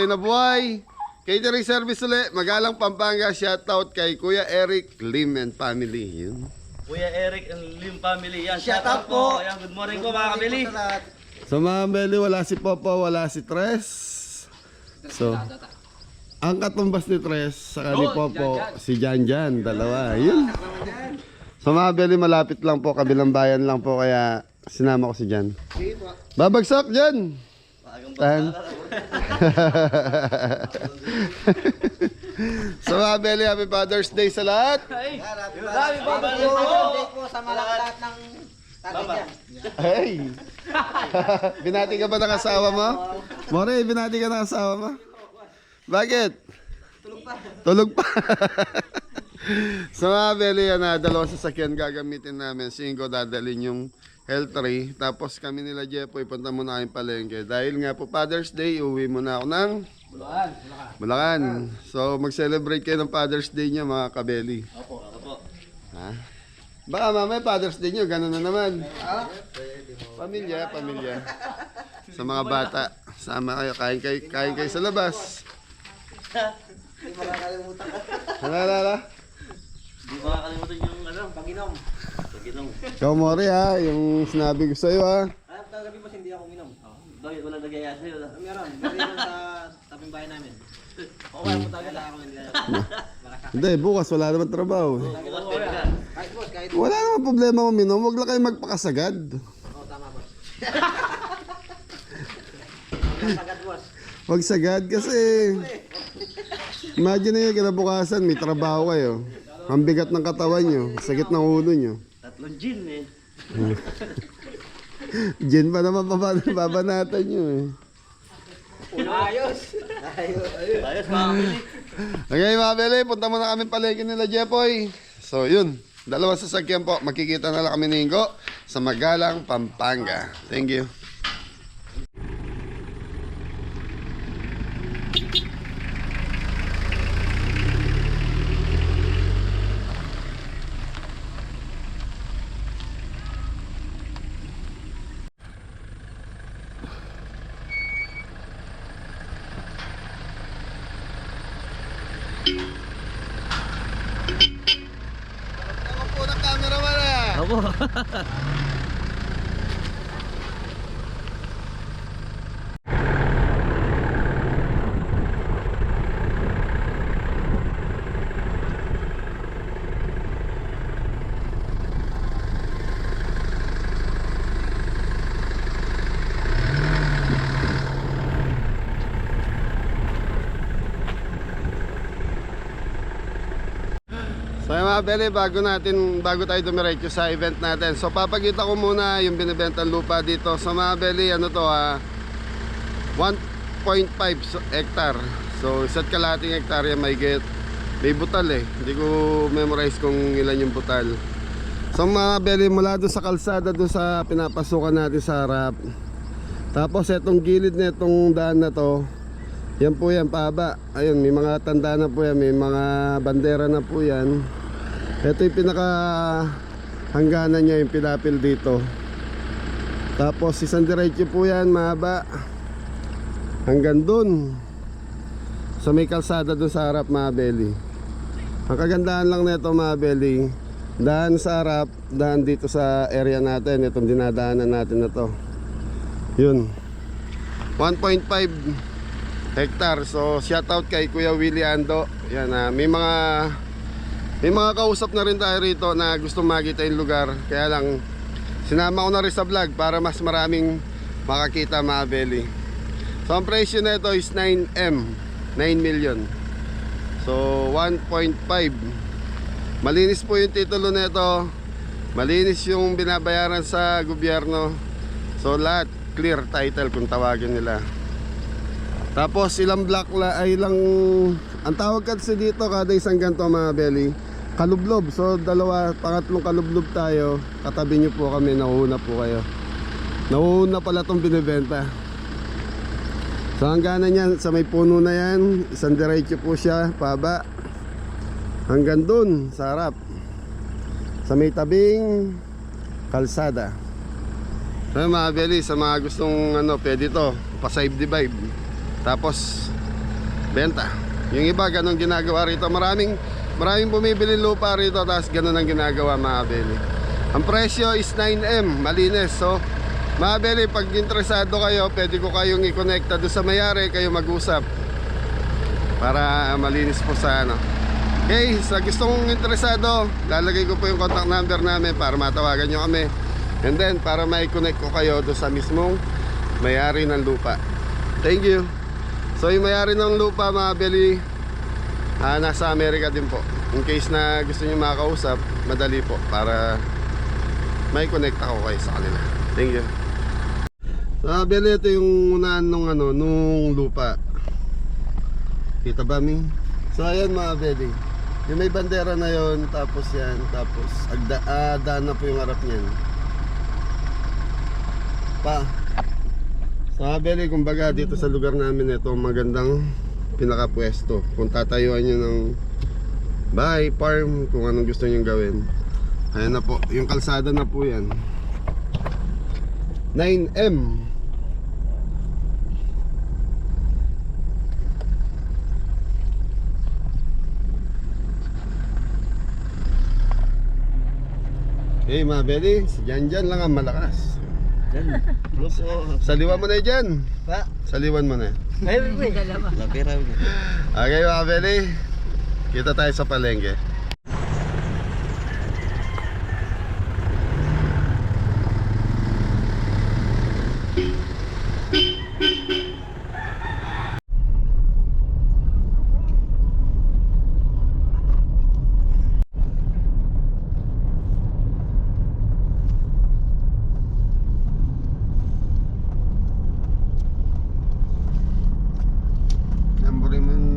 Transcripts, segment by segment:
na buhay. Catering service ulit, Magalang Pampanga. Shoutout kay Kuya Eric Lim and family. Yun. Kuya Eric and Lim family. Yan, Shout out po. Ayan, good morning po mga kabili. So mga kabili, wala si Popo, wala si Tres. So, ang katumbas ni Tres, saka ni Popo, si Jan, dalawa. Yun. So mga kabili, malapit lang po, kabilang bayan lang po, kaya sinama ko si Jan. Babagsak Jan! Tahan. So mga kabili, happy Father's Day sa lahat. Happy Father's Day po sa lahat ng tatay dyan. Hey! Binati ka ba ng asawa mo? More, binati ka ng asawa mo? Bakit? Tulog pa. So mga kabili, dalawang sasakyan gagamitin namin. Singko dadalhin yung L3. Tapos kami nila Jepoy, punta muna kayong palengke. Dahil nga po Father's Day, uwi muna ako ng Bulacan. So mag-celebrate kayo ng Father's Day niya mga kabeli. Opo. Ha? Baka mamaya Father's Day nyo, gano'n na naman. Pamilya. Sa mga bata, sama kayo, kain kayo sa labas. Hindi makakalimutan ka. Halala. Hindi ko makakalimutan yung Pag-inom. Pag-inom. Ikaw Mori ha, yung sinabi ko sa'yo ha. Gabi po hindi ako uminom. Bakit wala nagyaya sa'yo? Meron sa taping bahay namin. Wala po talaga ako nila. Hindi, bukas wala naman trabaho. Bukas pwede ka. Kahit boss, kahit Wala naman problema uminom, huwag lang kayo magpakasagad. tama boss. Agad boss. Huwag sagad kasi imagine nyo kinabukasan, may trabaho kayo. Ang bigat ng katawan nyo, sakit ng ulo nyo. 3 gin eh. Gin pa naman babanatan nyo eh. Ayos Ayos mga kabili. Okay mga bele, punta muna kami palengke nila Jepoy. So yun, dalawang sasakyan po. Makikita na lang kami ni Ingo sa Magalang, Pampanga. Thank you. Tawag po ng camera man ah. Opo. So yung mga bele, bago tayo dumiretso sa event natin. So papakita ko muna yung binibentang lupa dito. So mga bele, ano to ha, 1.5 hectare. So isa't kalahating hektarya may butal eh. Hindi ko memorize kung ilan yung butal. So mga bele, mula doon sa kalsada, doon sa pinapasukan natin sa harap. Tapos etong gilid na itong daan na to, yan po yan, pahaba. Ayun, may mga tanda na po yan, may mga bandera na po yan. Ito yung pinaka hangganan niya, yung pinapil dito. Tapos isang diretso po yan, mahaba. Hanggang dun. So may kalsada dun sa harap mga beli. Ang kagandahan lang nito mga beli, daan sa harap, daan dito sa area natin. Itong dinadaanan natin na to. Yun, 1.5 hectare. So shoutout kay Kuya Willie Ando. Yan, may mga kausap na rin tayo rito na gusto makita yung lugar. Kaya lang sinama ko na rin sa vlog para mas maraming makakita mga beli. So ang presyo na ito is 9M, 9 million. So 1.5. Malinis po yung titulo na ito. Malinis yung binabayaran sa gobyerno. So lahat clear title kung tawagin nila. Tapos ilang block ay ilang, ang tawag kasi dito kada isang ganito mga beli, kalublob. So pangatlong kalublob tayo. Katabi nyo po kami, nauuna po kayo. Nauuna pala itong binibenta. So hangganan yan, sa may puno na yan, isang diretso po siya, paba. Hanggang dun, sa harap. Sa may tabing kalsada. So mga beli, sa mga gustong pwede to, pa-save the vibe. Tapos benta. Yung iba ganun ginagawa rito. Maraming bumibili lupa rito, tapos ganun ang ginagawa mga beli. Ang presyo is 9M, malinis. So mga beli, pag interesado kayo, pwede ko kayong i-connecta doon sa mayari, kayo mag-usap para malinis po sa ano. Okay, sa gustong interesado, lalagay ko po yung contact number namin para matawagan nyo kami. And then, para mai-connect ko kayo doon sa mismong may-ari ng lupa. Thank you. So, yung may-ari ng lupa, mga beli, nasa Amerika din po. In case na gusto nyo makakausap, madali po para mai-connect ako kayo sa kanila. Thank you. So, mga beli, ito yung unahan nung lupa. Kita ba, mi? So, ayan mga beli. Yung may bandera na yon, tapos yan, tapos daan na po yung harap niyan. So beli, kumbaga dito sa lugar namin ito magandang pinakapwesto. Kung tatayuan nyo ng bahay, farm, kung anong gusto nyo gawin. Ayan na po, yung kalsada na po yan. 9M. Hey mga beli, si Jan lang ang malakas. Saliwan mo na dyan. Saliwan mo na. Okay mga beli, kita tayo sa palengke.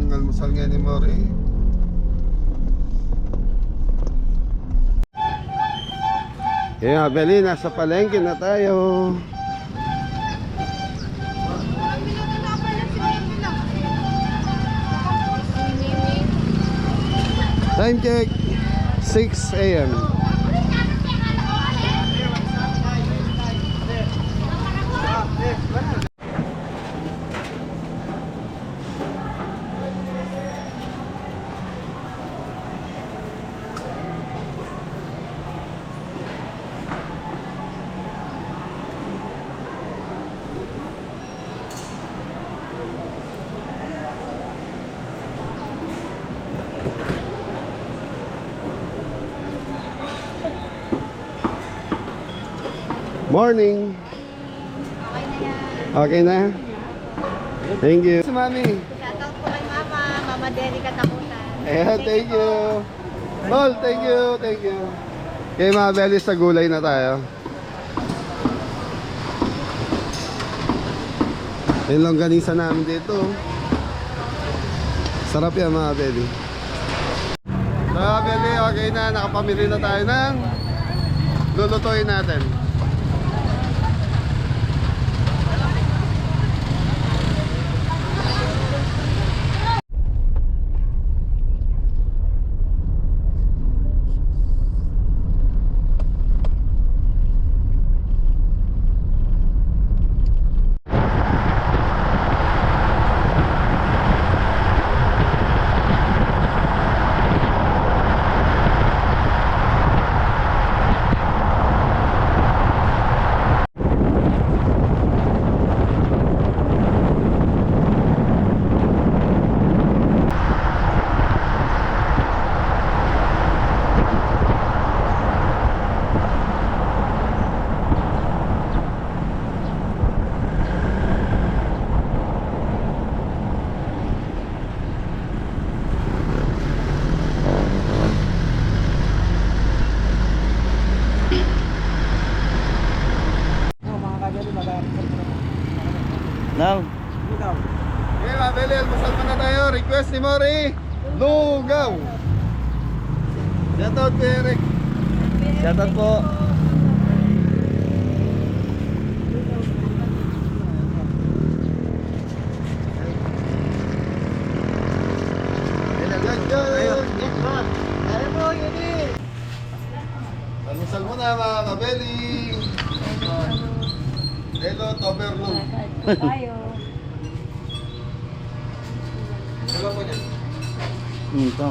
Almusal nga ni Mori. Kaya Beli, nasa palengke na tayo. Time check 6 AM. Morning. Okay na? Thank you. Si Mami. Shoutout po kay Mama, Mama Derry Katakutan. Ayan, thank you. Tol, thank you, thank you. Okay mga belis, sa gulay na tayo. Yung longganisa namin dito. Sarap yan mga beli. So mga beli, okay na, nakapamili na tayo ng lulutuin natin. Nang. Okay mga beli, almasal muna tayo. Request ni Mori, lugaw. Shoutout kay Eric. Shoutout po. Almasal muna mga kabeli. Hello, Toberno. Tayo. Tama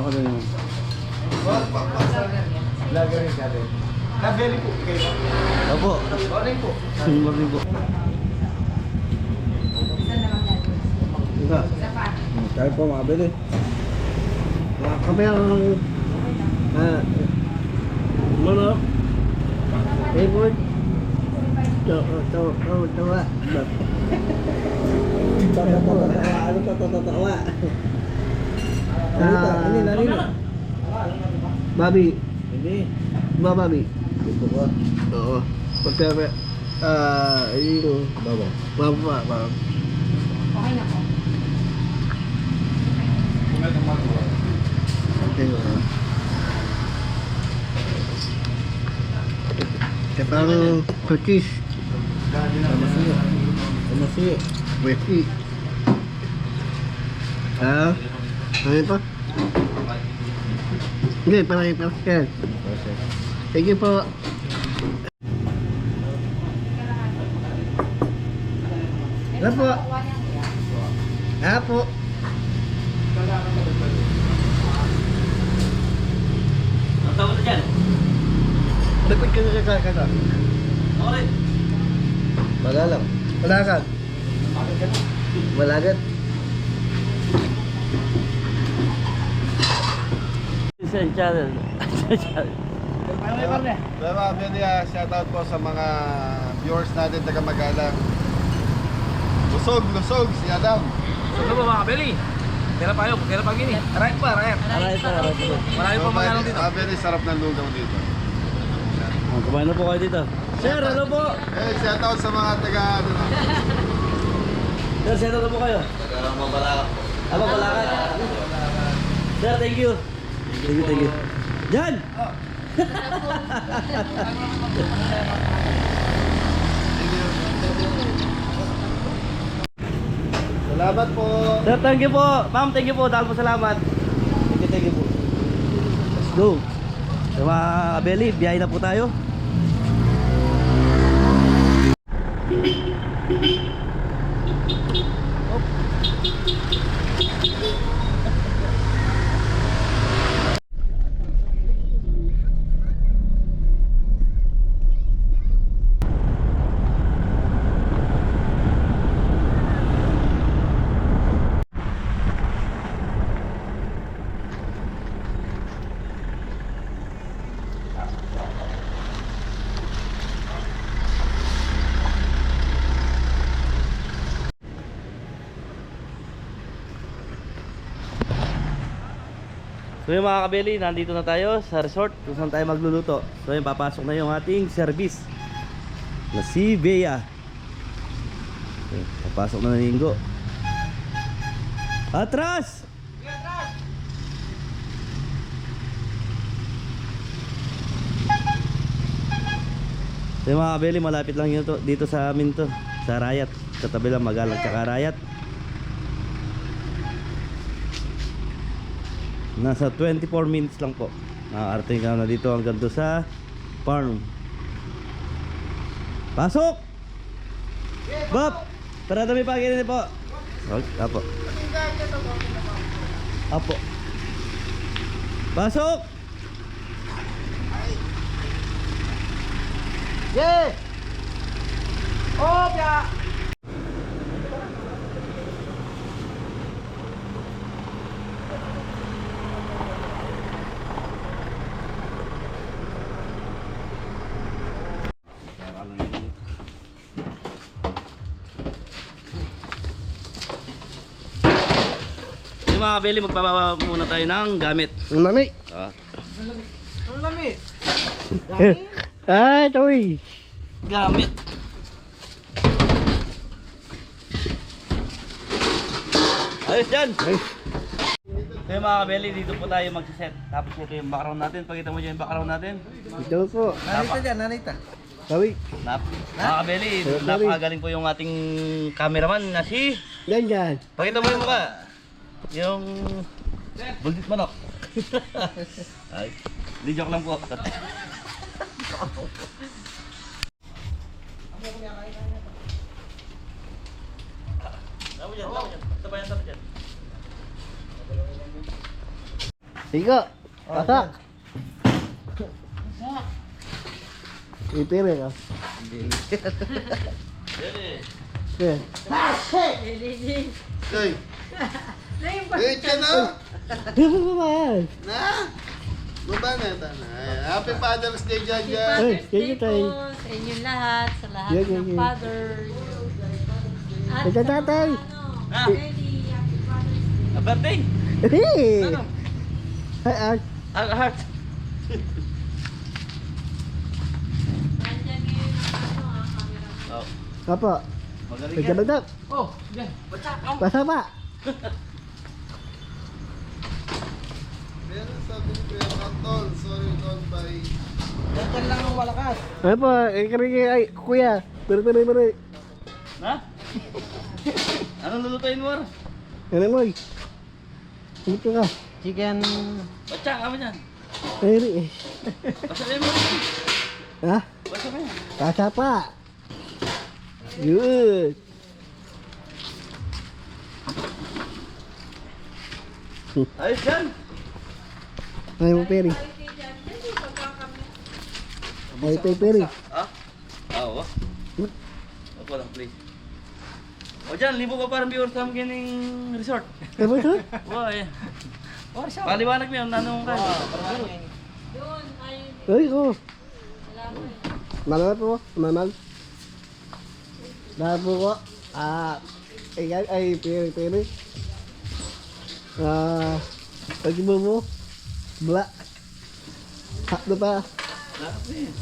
ka din. Vlogger rin ka din. Kabeli po kayo. Opo. Morning po. Morning po. Isa. Tayo po makabili. Kami ang manok. Favorite. Tawa. Ano tatawa? Nalino. Babi. Hindi. Babi. Ito ko. Oo. Pagka ayun. Baba. Okay na po. Parang cookies. Masih. Weki. Ano pa? Hindi, parang i-pascal. Thank you po. Ano po? Po. Ang tawag na dyan? Dapat ka na kakata. Okay. Magalang. Malagat. Malagat. Isang channel. Pero shoutout po sa mga viewers natin taga Magalang. Lusog si Adam. Ano ba mga kabeli? Tira pa yun, tira pa gini. Aray pa. Marami pa mga dito. Very sarap ng lugaw dito. Kumain na po kayo dito. Sir, ano po? Shoutout sa mga taga Sir, shoutout na po kayo. Mabalakat. Sir, thank you. Thank you. Jan! Salamat po. Sir, thank you po. Ma'am, thank you po. Dahil po salamat. Thank you po. Let's go. So mga kabeli, biyahe na po tayo. So yung mga kabeli, nandito na tayo sa resort kung saan tayo magluluto. So yung papasok na yung ating service na si Bea. Okay, papasok na ng linggo. Atras! So yung mga kabeli, malapit lang yun to, dito sa amin to, sa Rayat. Katabi lang Magalang tsaka Rayat. Nasa 24 minutes lang po. Nakakarating ka na dito hanggang doon sa farm. Pasok! Bob! Tara dami pa ganyan po. Okay, apo. Apo. Pasok! Yeah! Oh, ya! Yung mga kabeli, magpapapa muna tayo ng gamit. Ang lami. Ang lami. Ay, toy. Gamit. Ayos dyan. So yung mga kabeli, dito po tayo magsiset. Tapos ito yung background natin. Pakita mo dyan yung background natin. Ito po. Nanita dyan, nanita. Sawi. Mga kabeli, napakagaling po yung ating cameraman na si... Yan. Pakita mo yung mukha. Yung... Buldit manok. Ay, di joke lang po. Tama dyan. Tabayan dyan. Ika. Pasak. Ipire ka. Okay. Hey! Wait ka na! Ano ba yan? Na? Baba na ito na. Happy Father's Day dyan dyan. Ay, Father's Day thank you, po sa inyong lahat, sa lahat Yeah, ng yeah. fathers. At Ito, tatay. Ah. Daddy, happy Father's Day. A birthday! Hey! Ano? Hi, Art. Ang heart! Nandiyan ngayon ang camera. Oh, Apa? magaling yan. Nagkabagdak. Oh, yan. Basa pa. Meron sabi ni Kuya Anton, sorry don't buy. Yan lang ang malakas. Ano po? Ay, kuya. Bari. Ha? Anong lulutuin mo? Ano mo? Ito ka. Chicken. Batsa, kami yan. Ay, Pasabi mo rin. ha? Basa ka yan. Basa pa. Good. Ayos yan. Ay mo, Peri. Ay, Peri. Ha? Oo. Opo lang, please. O dyan, libo ka parang viewers sa amin resort. Ano ito? Wow, eh. Paliwanag mo yun, anong kayo? Doon, ay, Ay, ko. wala mo eh. Malala po. Mamal. Dahil po ko. Ay, Peri. Pag mo. Bla. Hakdo pa. Lahat na yun.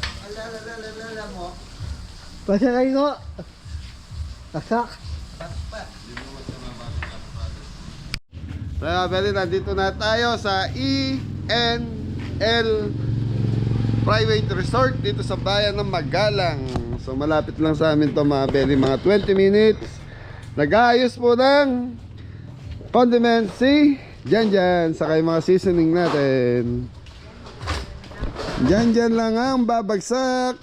Pasya kayo ko. Tasak. Kaya pwede, nandito na tayo sa ENL Private Resort dito sa bayan ng Magalang. So malapit lang sa amin to mga pwede, mga 20 minutes. Nag-aayos po ng condiments si Janjan, saka yung mga seasoning natin. Janjan lang ang babagsak.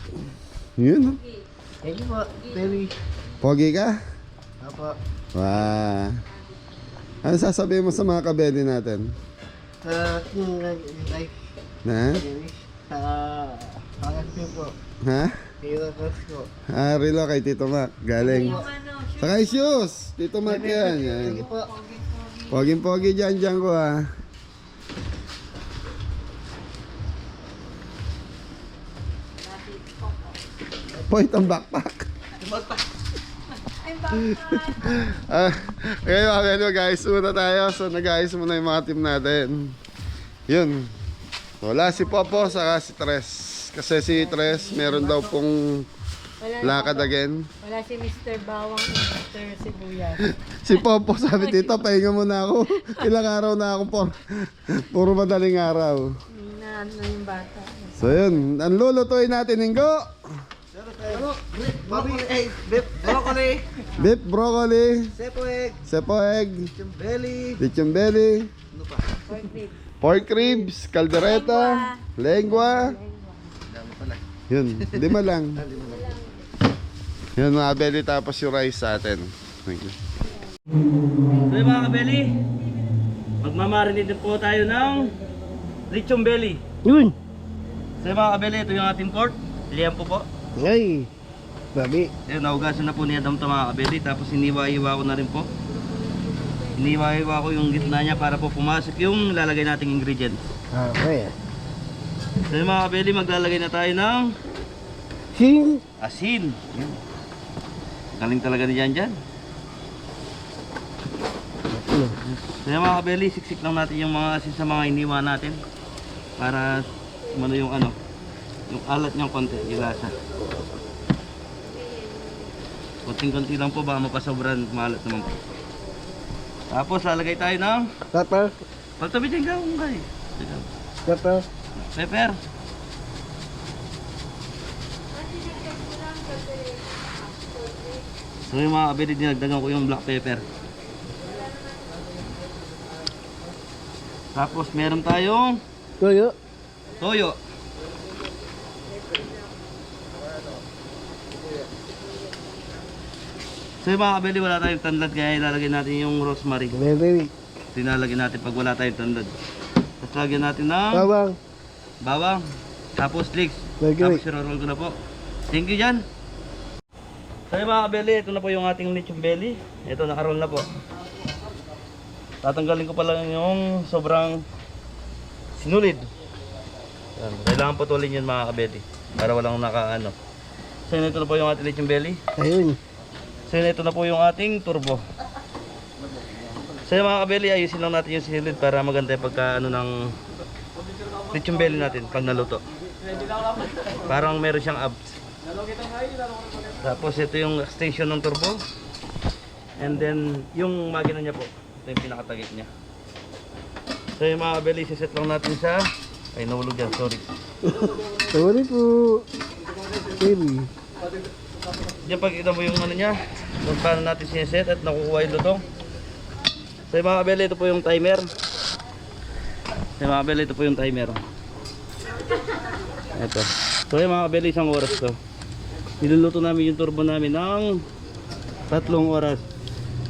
Yun. Thank you po, Peri. Pogi ka? Apo. Wow. Ano sasabihin mo sa mga kabeli natin? Like, Na? Peri. Pangat niyo po. Ha? Hero ko. Rilo kay Tito Mac. Galing. Saka shoes. Tito Mac yan. Thank you po. Poging-pogi dyan ko ha. Point ang backpack. Okay mga guys, una tayo. So nag-ayos muna yung mga team natin. Yun. Wala si Popo saka si Tres. Kasi si Tres meron daw pong lakad again. Wala si Mr. Bawang at Mr. Sibuyas. Si Popo sabi dito, pahinga muna ako. Ilang araw na ako puro madaling araw. Na ano yung bata. So yun, ang lulutuin natin, Ingo. Broccoli. Beef broccoli, Sepo egg. sepo egg, Belly. lechon belly, Pork ribs. pork ribs, caldereta, lengua. Yun, 5 lang. Yun mga belly, tapos yung rice sa atin. Thank you. So yung mga kabeli, magmamarinate po tayo ng lechon belly. Yun. So yung mga kabeli, ito yung ating pork. Liyan po. Ay. Babi. Ayun, naugasan na po ni Adam ito mga kabeli. Tapos iniwa-iwa ko na rin po. Iniwa-iwa ko yung gitna niya para po pumasok yung lalagay nating ingredients. Okay. So yung mga kabeli, maglalagay na tayo ng Sing. asin. Yun. Galing talaga ni Janjan. So yung mga kabeli, siksik lang natin yung mga asin sa mga iniwa natin. Para umano yung ano, yung alat niyang konti, yung lasa. Konting-konti lang po, baka mapasobran, maalat naman po. Tapos lalagay tayo ng Pepper. pagtabi dyan ka kung kaya. Pepper. Pepper. So yung mga kabili, dinagdagan ko yung black pepper. Tapos meron tayong Toyo. toyo. So yung mga kabili, wala tayong tanlad kaya ilalagay natin yung rosemary. Very. Tinalagay natin pag wala tayong tanlad. Tapos lagyan natin ng Bawang. bawang. Tapos leeks. Thank you. Tapos i-roll ko na po. Thank you dyan. So yung mga kabeli, ito na po yung ating lechon belly. Ito, nakaroll na po. Tatanggalin ko pa lang yung sobrang sinulid. Yan. Kailangan putulin yun mga kabeli. Para walang nakaano. So yun, ito na po yung ating lechon belly. Ayun. So yun, ito na po yung ating turbo. So yung mga kabeli, ayusin lang natin yung sinulid para maganda yung pagkaano ng lechon belly natin pag naluto. Parang meron siyang abs. Tapos ito yung extension ng turbo. And then yung makina niya po. Ito yung pinakatagit niya. So yung mga kabeli, siset lang natin sa... Ay, nahulog dyan, sorry. Sorry po. Baby. Diyan pagkita mo yung ano niya, kung paano natin sineset at nakukuha yung lutong. So yung mga kabeli, ito po yung timer. So yung mga kabeli, ito po yung timer. Ito. So yung mga kabeli, isang oras to. Niluluto namin yung turbo namin ng 3 oras.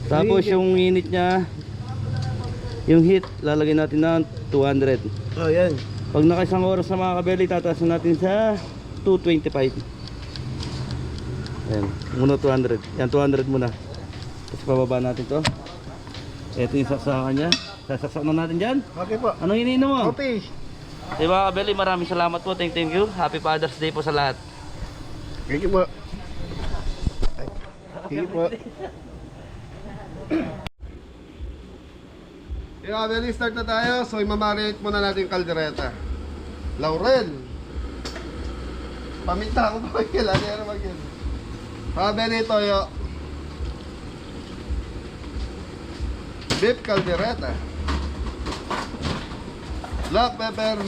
Tapos yung init niya, yung heat, lalagay natin ng 200. Oh, yan. Pag naka isang oras na mga kabeli, tataas natin sa 225. Ayan, muna 200. Yan, 200 muna. Tapos pababa natin to. Ito yung saksakan niya. Sasaksak na natin dyan. Okay po. Anong iniinom mo? Coffee. Di ba kabeli, maraming salamat po. Thank you. Happy Father's Day po sa lahat. Thank you po. Thank you po. Yung kabeli, start na tayo. So imamarinate muna natin yung kaldereta. Laurel. Paminta ko pa kailan. Ano ba yun? Kabeli, toyo. Beef caldereta. Black pepper.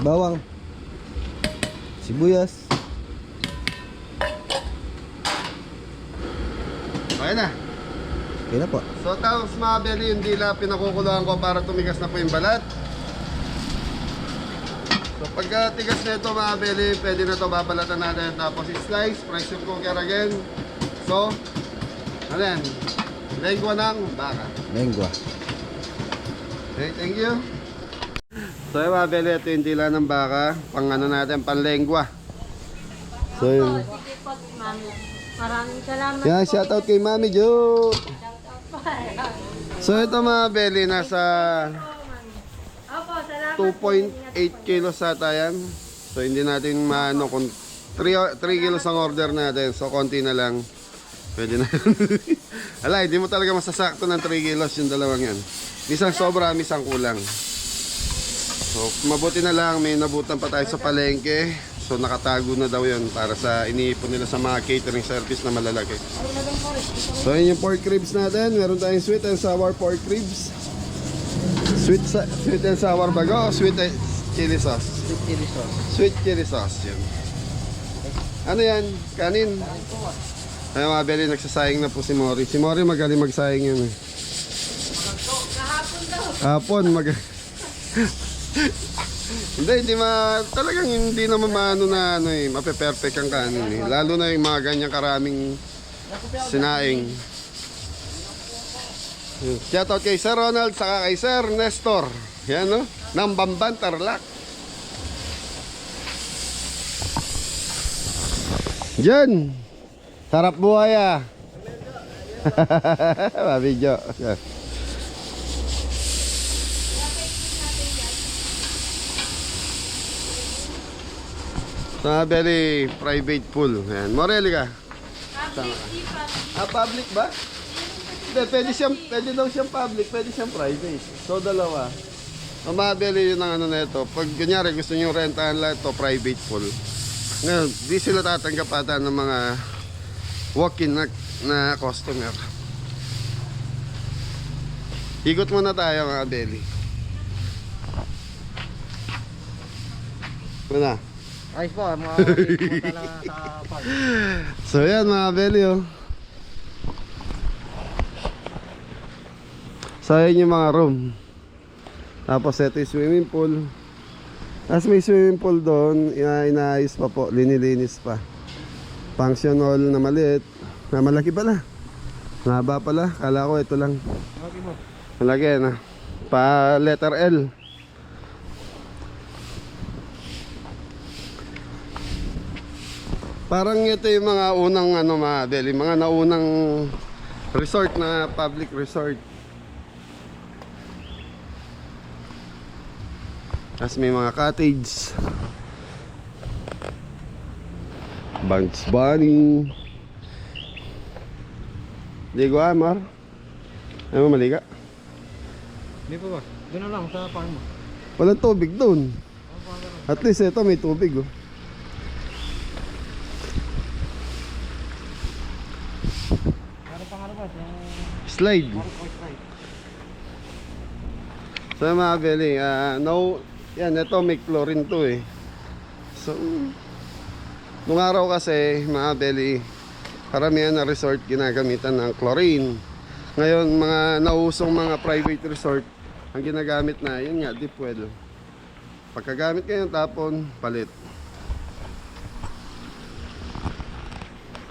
Bawang. Sibuyas. Okay na. Okay na po. So tapos mga belly, yung dila pinakukuluan ko para tumigas na po yung balat. So pagka tigas na ito mga belly, pwede na ito babalatan natin. Tapos slice, pressure cooker again. So, ano yan? Lengua ng baka. Lengua. Okay, thank you. So yung mga belly, ito yung dila ng baka. Pang ano natin, pang lengua. So yun. Sige po, mami. Maraming salamat Yan, po. shoutout kay Mami Jo. Shoutout po. So ito mga belly, nasa Opo, salamat. 2.8 kilos ata yan. So hindi natin maano kung 3 kilos ang order natin. So konti na lang. Pwede na. Ala, hindi mo talaga masasakto ng 3 kilos yung dalawang yan. Misang sobra, misang kulang. So mabuti na lang, may nabutan pa tayo sa palengke. So nakatago na daw yun para sa iniipon nila sa mga catering service na malalaki. So yun yung pork ribs natin. Meron tayong sweet and sour pork ribs. Sweet and sour bago o sweet chili sauce? Sweet chili sauce. Sweet chili sauce yun. Ano yan? Kanin? Ay mga beli, nagsasayang na po si Mori. Si Mori magaling magsayang yun eh. Hapon mag... hindi talagang hindi naman maano na ano eh, mape-perfect ang kanin eh. Lalo na yung mga ganyang karaming sinaing. Shoutout kay Sir Ronald saka kay Sir Nestor. Yan no, ng Bamban Tarlac. Diyan. Sarap buhay ah. Mabidyo. Sa belly private pool. Ayan. Morelli ka. Public ba? Hindi, pwede daw siyang public, pwede siyang private. So dalawa. Ang mga belly yun ang ano na ito. Pag kunyari gusto nyo rentahan lang ito, private pool. Ngayon, di sila tatanggap ata ng mga walk-in na customer. Ikot muna tayo mga belly. Muna. Ayos po, mga punta lang sa park. So yan mga belly oh. So yan yung mga room. Tapos ito yung swimming pool. Tapos may swimming pool doon, inaayos pa po, linilinis pa. Function hall na maliit, na malaki pala. Haba pala, kala ko ito lang. Malaki na. Pa letter L. Parang ito yung mga unang ano mga Beli, mga naunang resort na public resort. Tapos may mga cottage. Bugs Bunny. Ligo Amar. Ano mo maliga? Hindi pa ba? Doon na lang sa farm mo. Walang tubig doon. At least ito may tubig oh. Slide. So mga Beli, no, yan, ito may chlorine to eh. So, nung araw kasi mga Beli, karamihan na resort ginagamitan ng chlorine. Ngayon mga nausong mga private resort, ang ginagamit na, yun nga, deep well. Pagkagamit kayo tapon, palit.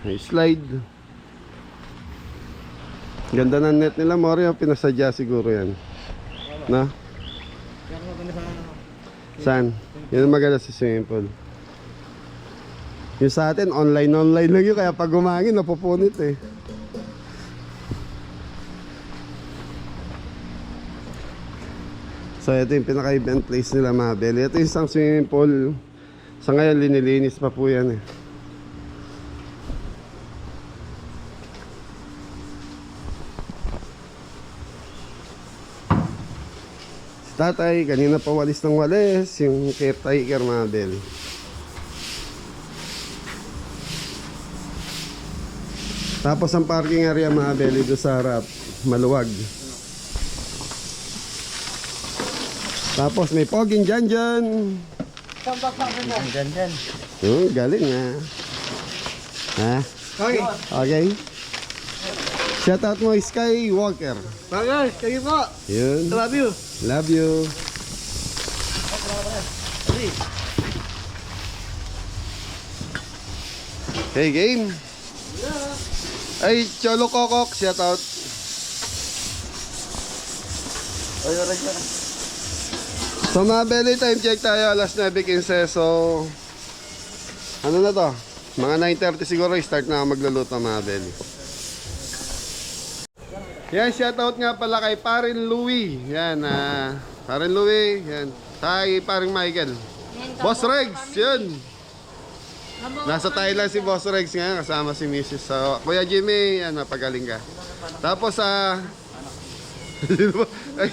May slide. Ganda ng net nila, Mario, pinasadya siguro yan. Na? Saan? Yan ang maganda sa swimming pool. Yung sa atin, online lang yun, kaya pag gumangin, napupunit eh. So ito yung pinaka-event place nila mga Beli. Ito yung isang swimming pool. Sa ngayon, linilinis pa po yan eh. Tatay, kanina pa walis ng walis, yung caretaker mga Beli. Tapos ang parking area mga Beli doon sa harap, maluwag. Tapos may poging dyan. Dyan. Galing ha. Ha? Okay. Okay. Shoutout mo Skywalker. Bagay, kayo po. Yun. Love you. Love you. Hey, game. Ay, Cholo Kokok, shoutout. So mga Beli, time check tayo, alas 9:15. So, ano na to? Mga 9:30 siguro, start na ako magluluto mga Beli. Yan, shoutout nga pala kay Parin Louie. Yan, Parin Louie. Yan, kay Parin Michael. Boss Regs, yun. Nasa Thailand si Boss Regs ngayon, kasama si Mrs. So, Kuya Jimmy, yan, mapagaling ka. Tapos, ay,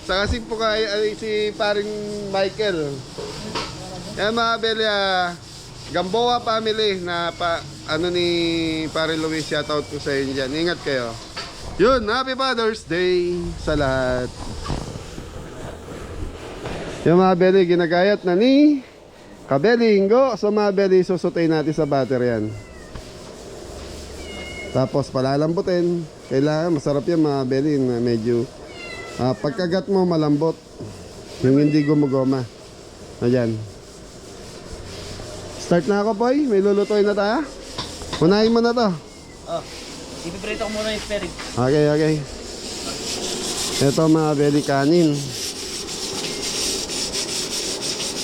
saka si Pukay, si Paring Michael. Yan mga Beli, Gamboa family na ano ni Paring Luis, shoutout ko sa inyo dyan. Ingat kayo. Yun, Happy Father's Day sa lahat. Yung mga Beli, ginagayat na ni Kabelingo. So mga Beli, susutay natin sa butter yan. Tapos palalambutin. Kailangan masarap yan mga Beli, na medyo pagkagat mo malambot, yung hindi gumugoma. Ayan. Start na ako, boy. May lulutuin na tayo. Unahin mo na to. Oh, ipiprito ko muna yung spare rib. Okay. Ito mga Beli, kanin.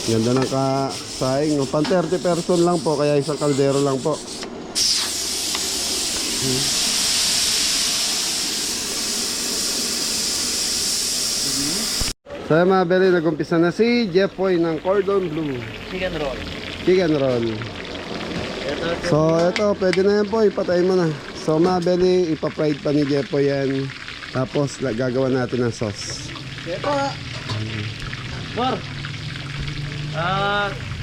Ganda ng kasaing. Pan 30 person lang po, kaya isang kaldero lang po. So mga Beli, nag-umpisa na si Jeffoy ng Cordon Bleu Chicken roll. Chicken roll. So ito, pwede na yan po, ipatay mo na. So mga Beli, ipa-fried pa ni Jeffoy yan. Tapos gagawa natin ng sauce. Ito Bor!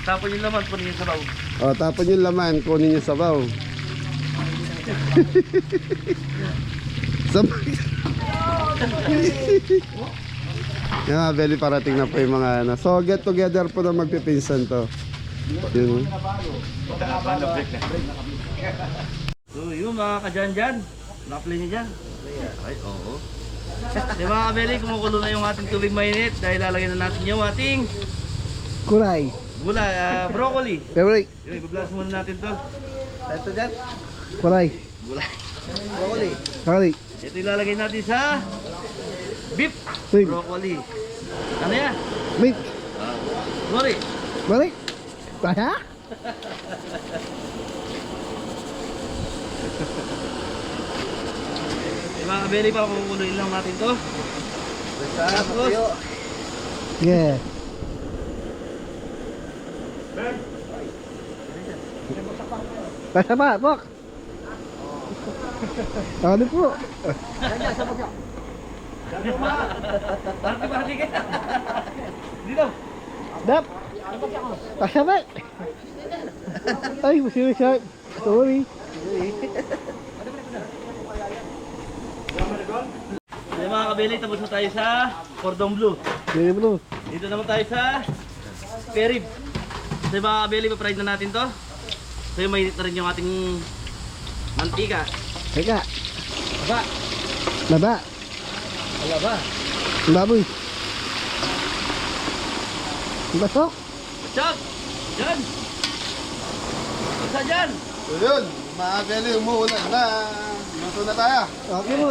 Tapon yung laman, punin yung sabaw. O, tapon yung laman, kunin yung sabaw. Sabay. Yan mga Beli, parating na po yung mga ano. So get together po na magpipinsan to. Yun. So yun mga kadyan-dyan. Nakapli niya dyan. Ay, oo. Di mga kabeli, kumukulo na yung ating tubig mainit dahil lalagyan na natin yung ating Kuray. gulay, broccoli. Favorite. Yun, i-blast muna natin to. Ito dyan. Kuray. Gulay. Broccoli. Kali. Ito ilalagay natin sa beef Beef. broccoli. Ano yan? Meat. Sorry. Balik. Kaya? Mga kabeli pa, kukuloyin lang natin to. Tapos, Yeah. Basta ba, Bok? Ano po? party ka. Dito. Dap! Basta ba? Ay, masih sharp. Sorry. Ay, mga kabeli, tapos na tayo sa cordon bleu. Hindi mo. Dito naman tayo sa spare rib. So mga kabeli, pa-fried na natin to. So yung mainit na rin yung ating mantika. Teka. Aba, Laba. wala ba? Baboy. Basok. Chak! Diyan! Basta dyan! So yun, mga belly, umuulan na. Luto na tayo. Okay mo.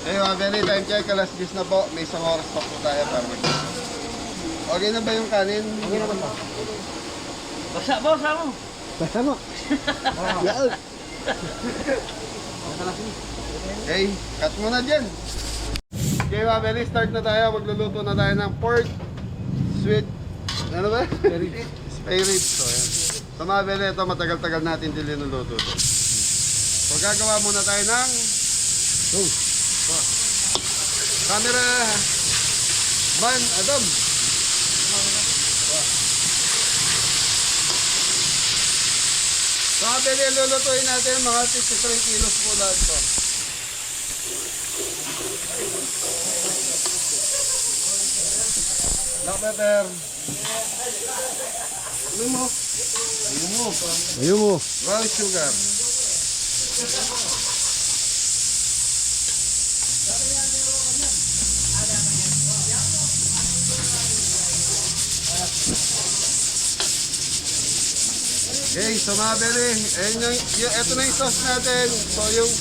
Eh mga belly, time check, alas 10 na po. May isang oras pa po tayo para mag Okay na ba yung kanin? Okay naman ba? Basta boss, mo! Basta mo. Yaon. Okay, cut mo na dyan. Okay mga belly, start na tayo. Magluluto na tayo ng pork sweet. Ano ba? Spare ribs. So, yan. Sa mga belly, ito matagal-tagal natin din linuluto ito. So gagawa muna tayo ng camera man Adam. So mga belly, lulutuin natin mga 53 kilos po lahat ito. Black pepper. Ano mo? Ayun mo. Brown sugar. Okay, so mga beli, ito na yung sauce natin. So yung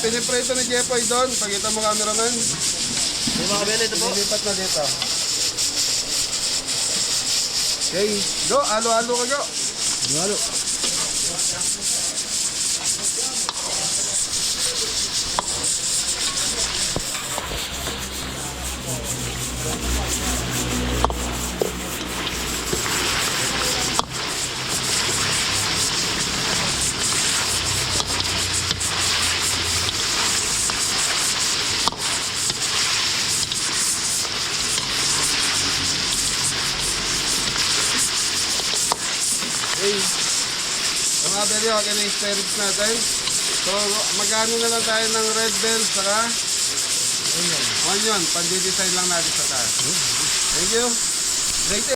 piniprito ni Jepoy doon, pakita mo cameraman. Yung mga kabeli, ito po. Lilipat na dito. Okay, go, alo-alo ka go. Halo. Okay. So mga beli, okay na yung spare ribs natin. So magkano na lang tayo ng red bell saka onion. Pandi-design lang natin sa taas. Thank you. Great.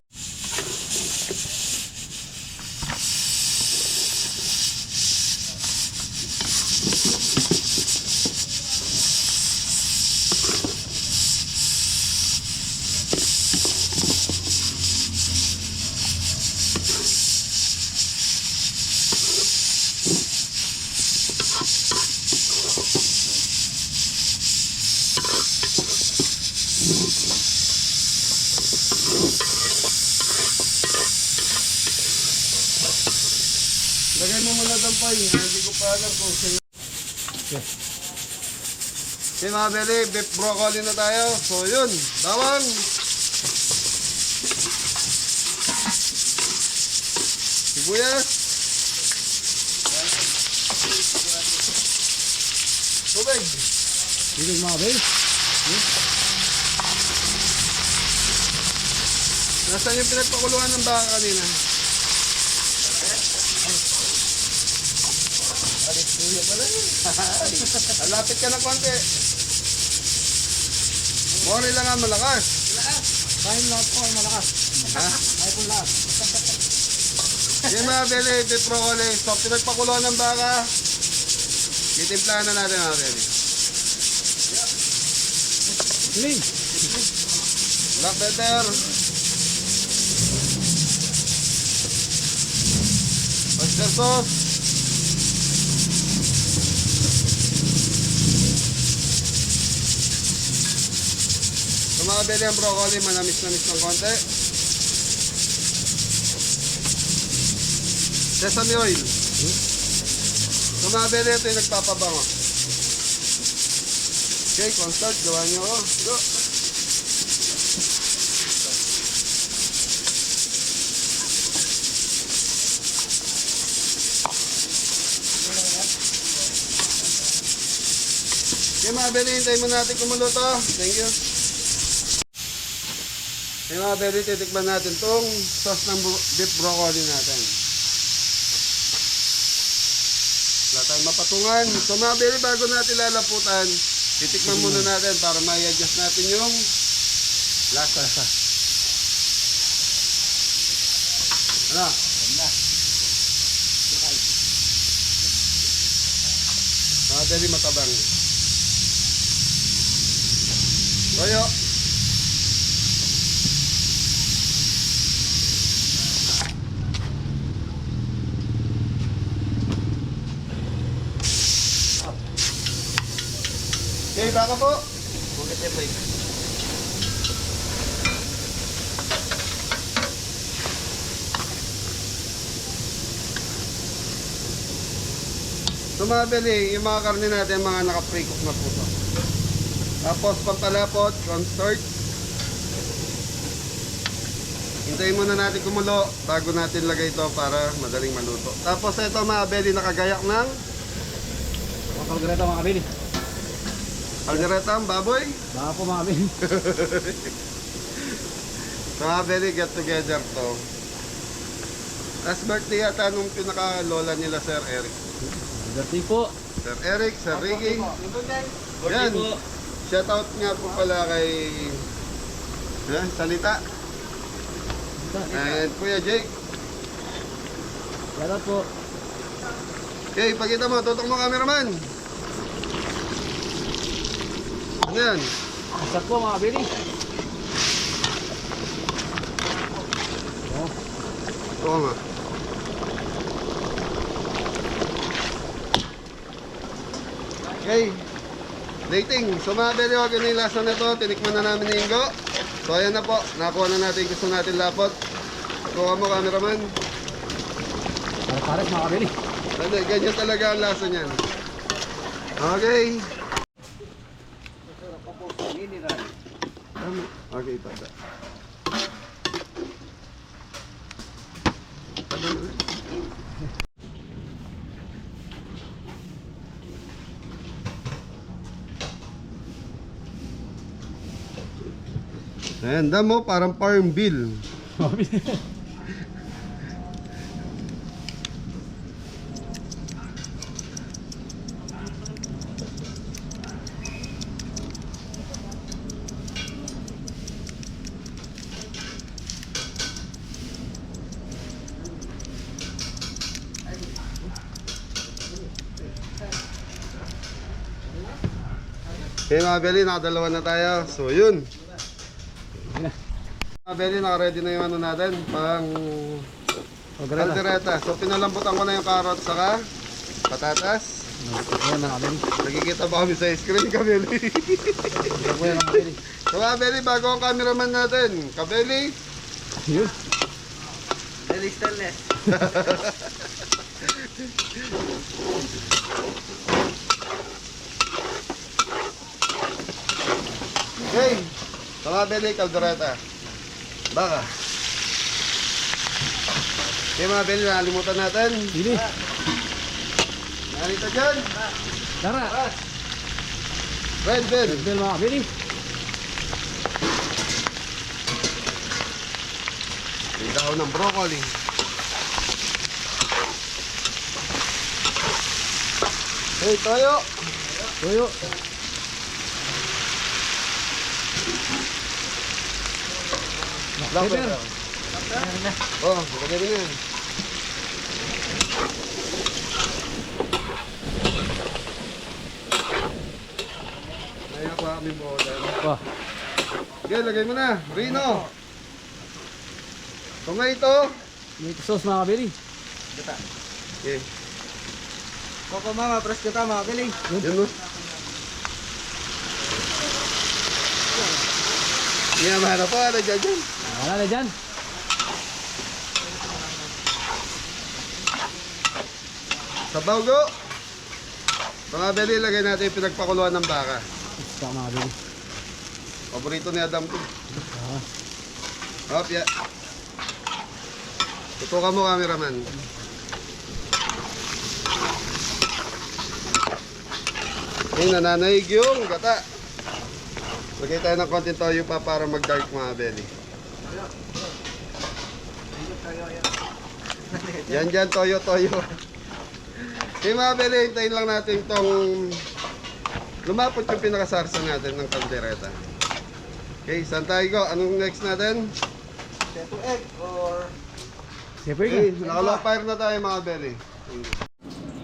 Lagay mo muna dampay. Hindi ko pa alam kung sa'yo. Okay mga beli, beef broccoli na tayo. So yun, bawang. Sibuyas. Tubig. Dito mga bay. Nasaan yung pinagpakuluan ng baka kanina? Lapit ka na konti. Mori lang ang malakas. Kain lahat po ay malakas. Ha? Ay po lahat. Yung mga beli, beef broccoli. So, pinagpakuluan ng baka. Titimplahan na natin mga beli. Siling. Black pepper. Oyster sauce. mga beli ang broccoli, manamis-namis ng konti. Sesame oil. So mga beli, ito yung nagpapabango. Okay, cornstarch, gawa nyo. Go. Okay mga beli, hintayin mo natin kumulo to. Thank you. Okay mga beli, titikman natin tong sauce ng beef broccoli natin. Wala tayong mapatungan. So mga beli, bago natin lalaputan, titikman muna natin para ma-adjust natin yung lasa. Ano? Mga beli, matabang. Toyo. Okay, baka po. Bukit niya po eh. So mga beli, yung mga karne natin, mga naka-pre-cook na po to. Tapos pampalapot, cornstarch. Hintayin muna natin kumulo bago natin lagay ito para madaling maluto. Tapos ito mga beli, nakagayak ng Kaldereta mga kabili. kaldereta, baboy. Baka po mga kabili. So mga beli, get together to. Last birthday yata nung pinaka-lola nila, Sir Eric. Birthday po. Sir Eric, Sir Ricky. Yan. Po. Shoutout nga po pala kay Salita. And Kuya Jake. Shoutout po. Okay, pakita mo. Tutok mo, cameraman. Ano yan? Asap po mga kabili. Oo nga. Okay. Dating. So mga beli, wag yun yung lasa nito. Tinikman na namin ni Ingo. So ayan na po. Nakuha na natin gusto natin lapot. Kuha mo, cameraman. Pares mga kabili. Ganyan talaga ang lasa niyan. Okay. Okay, tada. Ayan, damo, parang farm bill. Okay mga beli, nakadalawa na tayo. So yun. Mga beli, nakaready na yung ano natin. Pang kaldereta. So pinalambutan ko na yung carrot saka patatas. Ayan mga kabili. Nakikita ba kami sa screen, kabeli? Ayan po yan mga kabili. So kabeli, bago ang cameraman natin. Kabeli. Yun. Belly stainless. Okay. So kabeli, kaldereta. Baka. Okay mga beli, nakalimutan natin. Bili. Narito dyan. Tara. Red bell. Bel mga kabili. May dahon ng broccoli. Hey, toyo. Tuyo. Black Pepper. pepper. Oh, lagay din yan. Kaya pa kami mo. Pa. Okay, lagay mo na. Rino. Tomato. May sauce mga kabili. Okay. Koko mama, press ka mga kabili. Yan mo. Yaman na po, ano dyan dyan? Wala na dyan. Sabaw go! Mga beli, lagay natin yung pinagpakuluan ng baka. Sa mga bili. Paborito ni Adam to. Hop, ya. Tutukan mo, cameraman. Ay, nananaig yung gata. Lagay tayo ng konting toyo pa para mag-dark, mga belly. Yan dyan, toyo. Okay, mga belly, hintayin lang natin tong lumapot yung pinakasarsa natin ng kaldereta. Okay, saan tayo go? Anong next natin? Siyempre ka. Okay, naka-low fire na tayo, mga belly.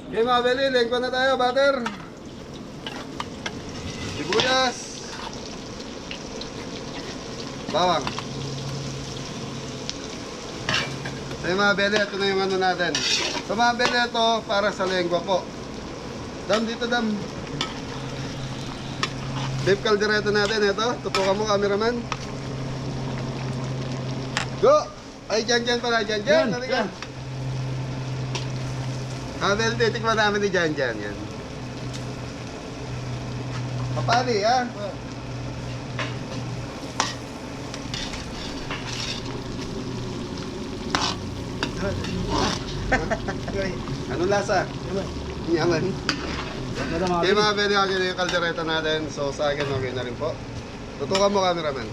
Okay, mga belly, lengko na tayo, butter. Sibuyas. Bawang. Okay, mga belly, ito na yung ano natin. So, mga belly, ito para sa lengwa po. Dam, dito, dam. Beef caldereta natin, ito. Tutukan mo, cameraman. Go! Ay, dyan pala, dyan. Halika. Mga belly, titikman namin ni dyan. Yan. Papali, ha? Anong lasa? Yaman. Okay, mga belly, okay na yung kaldereta natin. So, sa akin, okay na rin po. Tutukan mo, cameraman.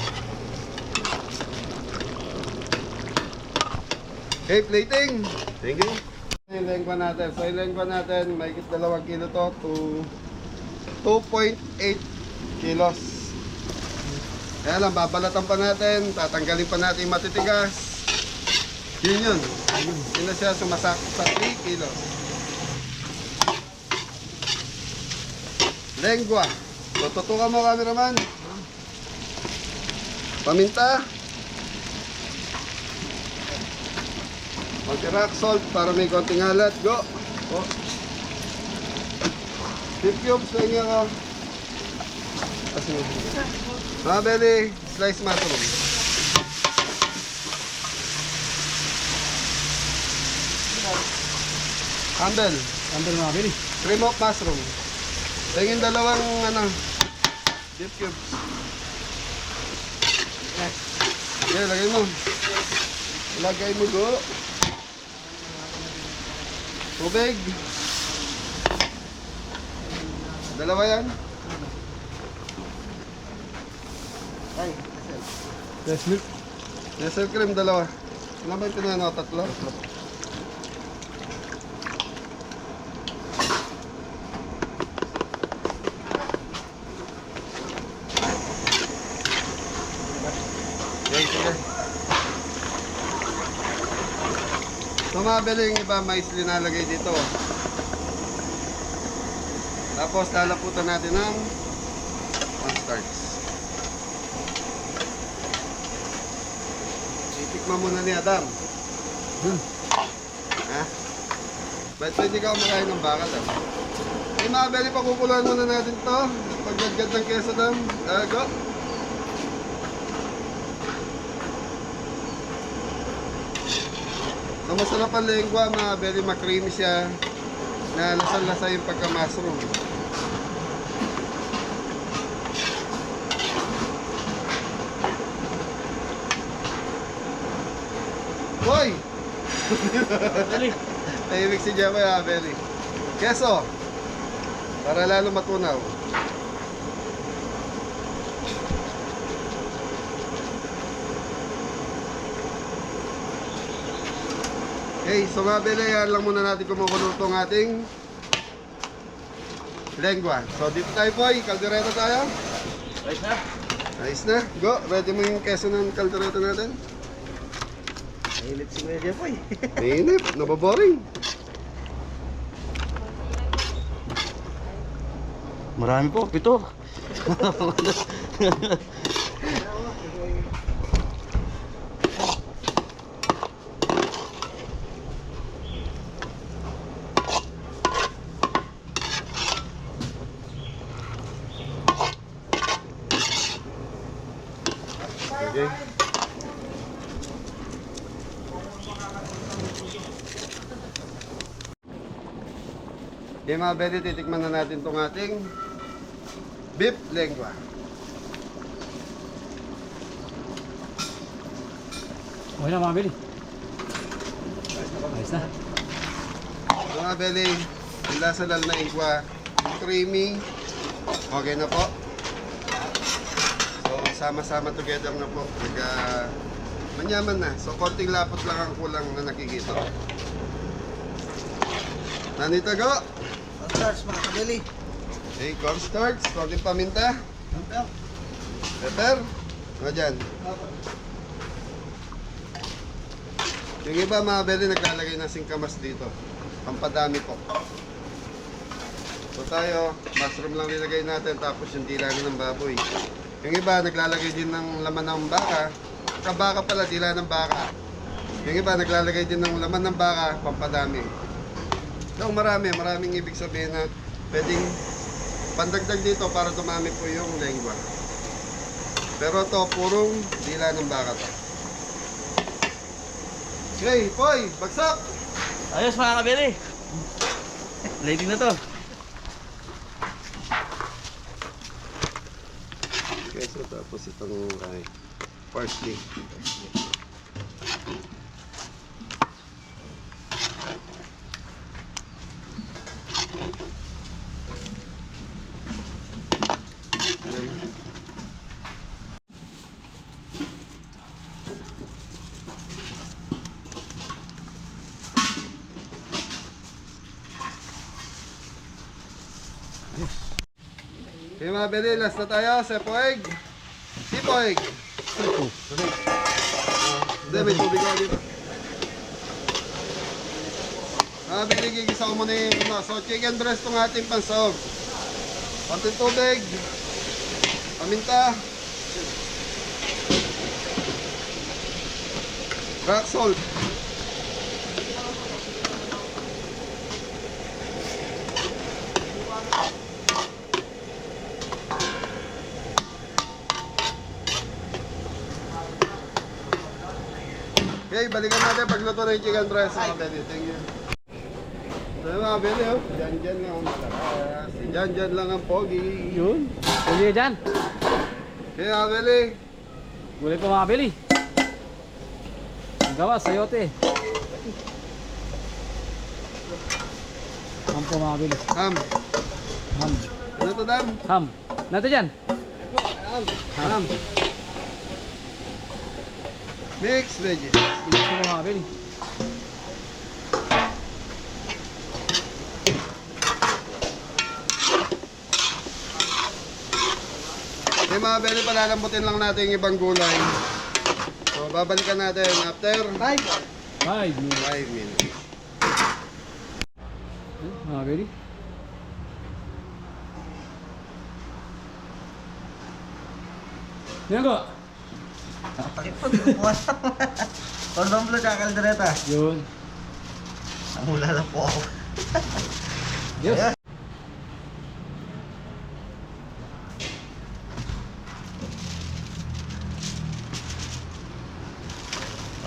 Okay, plating. Thank you. Yung lengwa natin. So, yung lengwa natin, may 2 kilo to 2.8 kilos. Kaya lang, babalatan pa natin, tatanggalin pa natin yung matitigas. Yun. Yun na siya sumasakot sa 3 kilos. Lengwa. So, tutukan mo, cameraman. Paminta. Konti rock salt para may konting halat. Go. Oh. Beef cubes, tingnan ko. Mga belly, sliced mushroom. Humble. Andal mga bili. Cream of mushroom. Tingin 2 beef cubes. Yeah, lagay mo. Lagay mo, go. Tubig. 2 yan. Ay, Fresh milk. Nestle cream 2. Ano ba yung pinano? 3? Okay, sige. So, mga beli, yung iba mais linalagay dito. Tapos, lalaputan natin ng cornstarch. Itikman muna ni Adam. Ha? Ba't pwede ka kumakain ng bakal, ah? Okay, mga beli, pakukuluan muna natin to. Pagdagdag ng keso, Adam. Go. So, masarap ang lengwa, mga very creamy siya na lasang-lasa yung pagka-mushroom. Hoy! Tahimik si Jemma, mga very. Keso! Para lalo matunaw. Okay, so mga bele, yan lang muna natin kumukulo itong ating lengwa. So dito tayo, boy, kaldereta tayo. Right na. Nice na. Go, ready mo yung keso ng kaldereta natin. Mahilit si Kuya Jepoy. Mainip, nababoring. Marami po, 7. Okay. Okay mga Belly, titikman na natin itong ating beef lengua. Okay na mga Beli. Ayos na. Mga Belly, yung lasa lal na ingwa, yung creamy, okay na po. So, sama-sama together na po. Manyaman na. So, konting lapot lang ang kulang na nakikita. Nanita go! Stars mga kabili. Okay, cornstarch, konting paminta. Pepper. Ano dyan? Yung iba mga Belly, naglalagay ng singkamas dito. Pampadami po. So tayo, mushroom lang nilagay natin, tapos yung dila ng baboy. Yung iba, naglalagay din ng laman ng baka. Kabaka pala, dila ng baka. Yung iba, naglalagay din ng laman ng baka, pampadami. So maraming ibig sabihin na pwedeng pandagdag dito para dumami po yung lengua. Pero to purong dila ng baka to. Okay, Poy, bagsak! Ayos mga kabili. Lady na to. Okay, so tapos itong parsley. Okay mga Belly, last na tayo, sepo egg. Sipo egg. Hindi, may tubig ako dito. Mga Belly, gigisa ko muna yung so chicken breast itong ating pansahog. Konting tubig. Paminta. Rock salt. Okay, balikan natin pagluto na yung chicken breast mga Belly. Thank you. So mga Belly, oh. Dyan lang ang malakas. Dyan lang ang pogi. Yun. Pwede dyan. Okay mga Belly. Gulay po mga Beli. Ang gawa, sayote. Ham po mga Beli. Ham. Ham. Ano to, Dam? Ham. Nato dyan. Ham. Mixed veggies. Ito po mga Beli. Okay mga Belly, palalambutin lang natin yung ibang gulay. So babalikan natin after 5 5 minutes. minutes. Mga Beli. Yan ko. Kondom blue tsaka kaldereta. Yun. Namula lang po ako. Yes.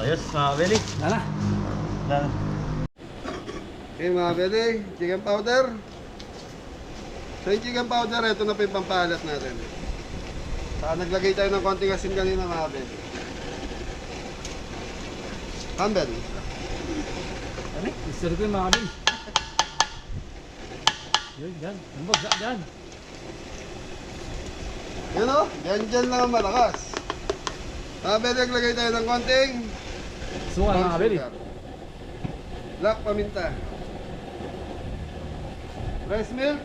Ayos mga kabili. Lala. Okay mga Belly, chicken powder. So yung chicken powder, ito na po yung pampalat natin. Saka naglagay tayo ng konting asin kanina mga Belly. Campbell. Mister ko yung mga Beli. Yun, dyan. Ang bagsa dyan. Yan o, dyan lang ang malakas. Mga Belly, naglagay tayo ng konting Suka mga Beli. black paminta. Rice milk.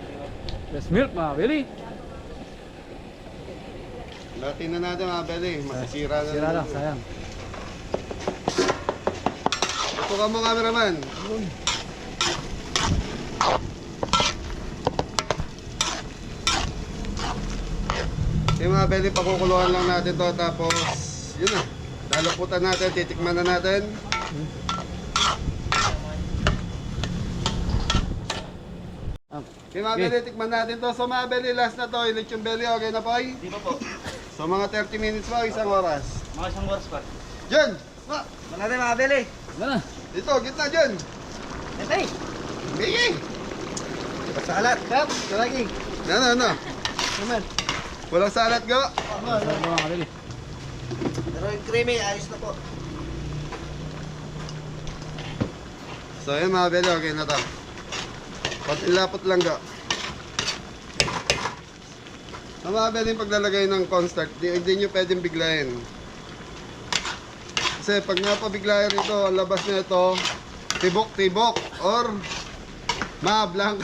Fresh milk mga Beli. Latin na natin mga Belly, masisira na. Sira lang, sayang. Ito ka mo cameraman. Yung mga Belly, pakukuluan lang natin to, tapos yun na, lalaputan natin, titikman na natin. Okay mga Belly, tikman natin to. So mga Belly, last na to, ilit yung Belly, okay na po? Di ba po? So mga 30 minutes po, isang oras. Mga isang oras pa. Diyan! Ma! Manatay mga kabeli. Ano? Dito, gitna dyan! Natay. Bigay! Salat, kap, kalagi. Ano? Naman. Walang salat gawa. Sarap mga kabeli. Pero yung creamy, ayos na po. So yun mga belo, okay na to. Patilapot lang ga. Ang mga belo yung paglalagay ng cornstarch, hindi nyo pwedeng biglayin. Kasi pag napabiglayan ito, ang labas na ito, tibok-tibok or mablank.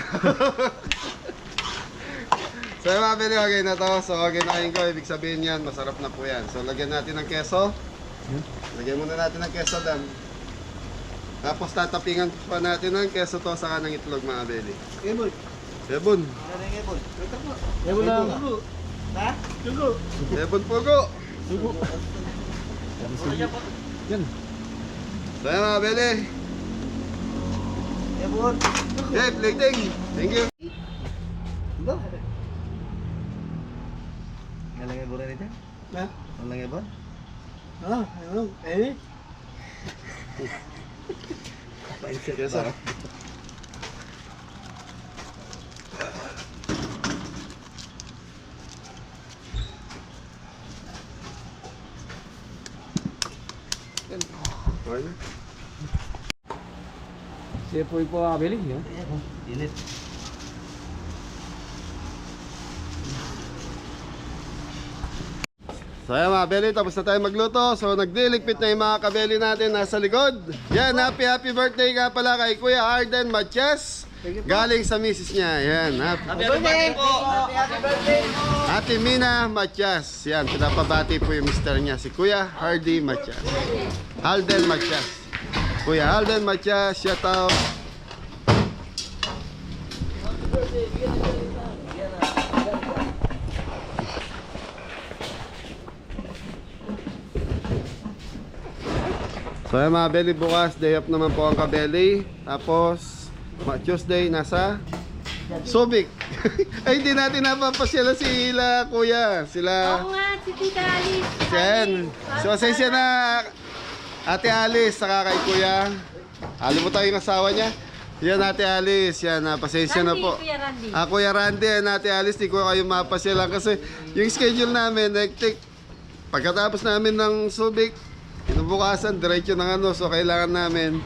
So yung mga belo, okay na to. So okay na kain ko, ibig sabihin yan, masarap na po yan. So lagyan natin ng keso. Lagyan muna natin ng keso dan. Tapos tatapingan pa natin ng keso to saka ng itlog mga beli. Ebol. Lebon. Ano yung ebol? Ebol lang. Ha? Sugo. Lebon pugo. Yan. So yan mga beli. Ebol. Okay, plating. Thank you. Ba? Ngalang ebon rin ito? Ha? Ngalang ebon? Ah, ano? Eh? Keso. Okay na. Sepoy po mga kabeli. Yan. Init. So ayan mga kabeli, tapos na tayo magluto. So nagdiligpit na yung mga kabeli natin nasa likod. Yan, happy birthday nga pala kay Kuya Arden Matias. Galing sa misis niya. Yan, Happy birthday po. Happy birthday mo! Ate Mina Matias. Yan, pinapabati po yung mister niya, si Kuya Hardy Matias. Alden Matias. Kuya Alden Matias, shout out. So yan mga belly, bukas day off naman po ang kabeli. Tapos Tuesday nasa Subic. Ay hindi natin napapasyala sila kuya. Sila Oo nga, si Tita Alice. Jen. So pasensya na Ate Alice saka kay kuya. Alimutan yung asawa niya. Yan Ate Alice, yan pasensya na Randy, po. Kuya Randy. Kuya Randy and Ate Alice, di ko kayo mapasyalan kasi yung schedule namin hectic. Pagkatapos namin ng Subic, kinabukasan diretso ng ano, so kailangan namin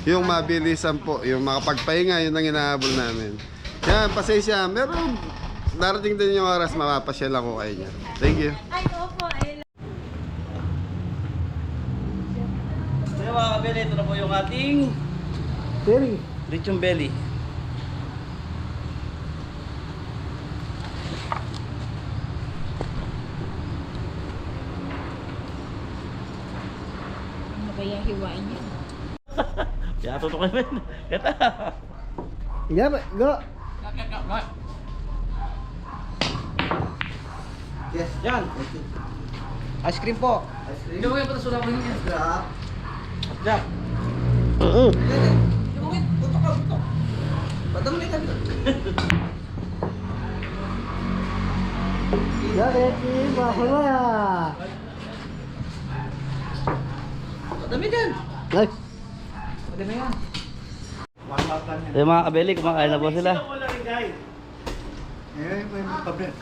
yung mabilisan po, yung makapagpahinga, yun ang inahabol namin. Yan, pasensya, meron darating din yung oras, mapapasyalan ko kayo niya. Thank you. Ay, opo. Ay, So yung mga kabeli, ito na po yung ating Terry. lechon belly. ano ba yung hiwain niya? Kaya tutok namin. Kata. Yeah, go. Yes. Yan. Ice cream po. Hindi mo kaya pala sula ko yun. Grab. Jack. Padamli ka. Daddy, mahula. Dami din. Nice. Dami yan. So yung mga kabeli, kumakain na po sila.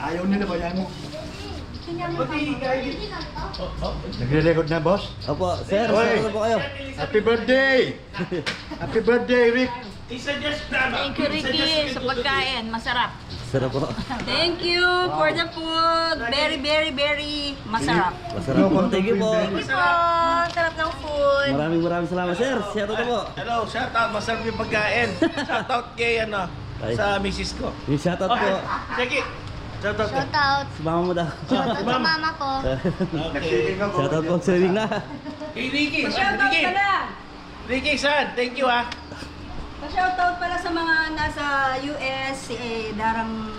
Ayaw nila ba yan mo? Nagre-record na, boss? Opo, sir, Oy. sir, na po kayo. Happy birthday! Happy birthday, Rick! Thank you, Ricky, sa pagkain. Masarap. Sarap po. Thank you for the food. Very, very, very masarap. Masarap po. Thank you po. Thank you po. Sarap ng food. Maraming salamat, sir. Shout out po. Hello, shout out, masarap yung pagkain. Shout out kay Ay. sa misis ko. Yung shout out po. Sige. Shout out. Shout out. Si mama mo daw. Shout out sa mama ko. Okay. Shout out po sa ring na. Kay Ricky. Shoutout Ricky. pala. Ricky, san? Thank you ah. Pa-shoutout pala sa mga nasa US, si Darang